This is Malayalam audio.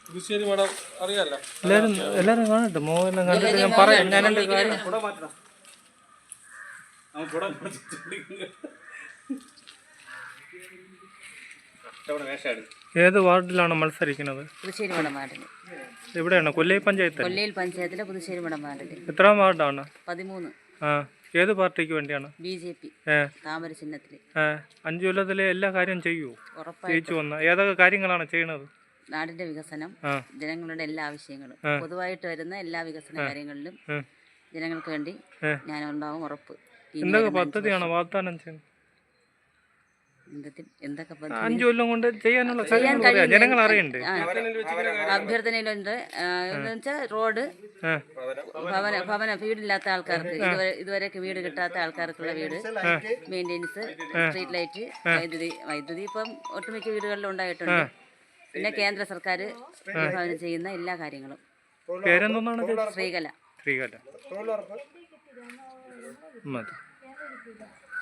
പുതുശ്ശേരി മഠം അറിയാലോ. എല്ലാരും കാണട്ടെ, മോഹെല്ലാം കണ്ടിട്ട് ഞാൻ പറയാം. ഞാനുണ്ട് കാര്യം. ഏത് വാർഡിലാണ് മത്സരിക്കുന്നത്? പുതുശ്ശേരി മഠം വാർഡിൽ. എവിടെയാണ്? കൊല്ലയിൽ പഞ്ചായത്ത്. കൊല്ലയിൽ പഞ്ചായത്തിലെ പുതുശ്ശേരി മഠം വാർഡിൽ. എത്രാം വാർഡാണ്? 13. ഏത് പാർട്ടിക്ക് വേണ്ടിയാണ്? BJP. താമര ചിഹ്നത്തിൽ. 5 കൊല്ലത്തിലെ എല്ലാ കാര്യം ചെയ്യുമോ? ജയിച്ചു വന്ന ഏതൊക്കെ കാര്യങ്ങളാണ് ചെയ്യണത്? നാടിന്റെ വികസനം, ജനങ്ങളുടെ എല്ലാ ആവശ്യങ്ങളും, പൊതുവായിട്ട് വരുന്ന എല്ലാ വികസന കാര്യങ്ങളിലും ജനങ്ങൾക്ക് വേണ്ടി ഞാനുണ്ടാവും, ഉറപ്പ്. എന്തൊക്കെ പദ്ധതിയാണ് വാഗ്ദാനം ചെയ്യുന്നത്? എന്തൊക്കെ 5 കൊല്ലം കൊണ്ട് ചെയ്യാനുള്ള ജനങ്ങൾ അറിയണ്ടേ? അഭ്യർത്ഥനയിലുണ്ട്. എന്ന് വെച്ചാൽ റോഡ്, ഭവന വീടില്ലാത്ത ആൾക്കാർക്ക്, ഇതുവരെയൊക്കെ വീട് കിട്ടാത്ത ആൾക്കാർക്കുള്ള വീട്, മെയിൻ്റെനൻസ്, സ്ട്രീറ്റ് ലൈറ്റ്, വൈദ്യുതി ഇപ്പം ഒട്ടുമിക്ക വീടുകളിലും ഉണ്ടായിട്ടുണ്ട്. പിന്നെ കേന്ദ്ര സർക്കാർ വിഭാവനം ചെയ്യുന്ന എല്ലാ കാര്യങ്ങളും. പേരെന്താണ്? ശ്രീകല. ശ്രീകല. മതി.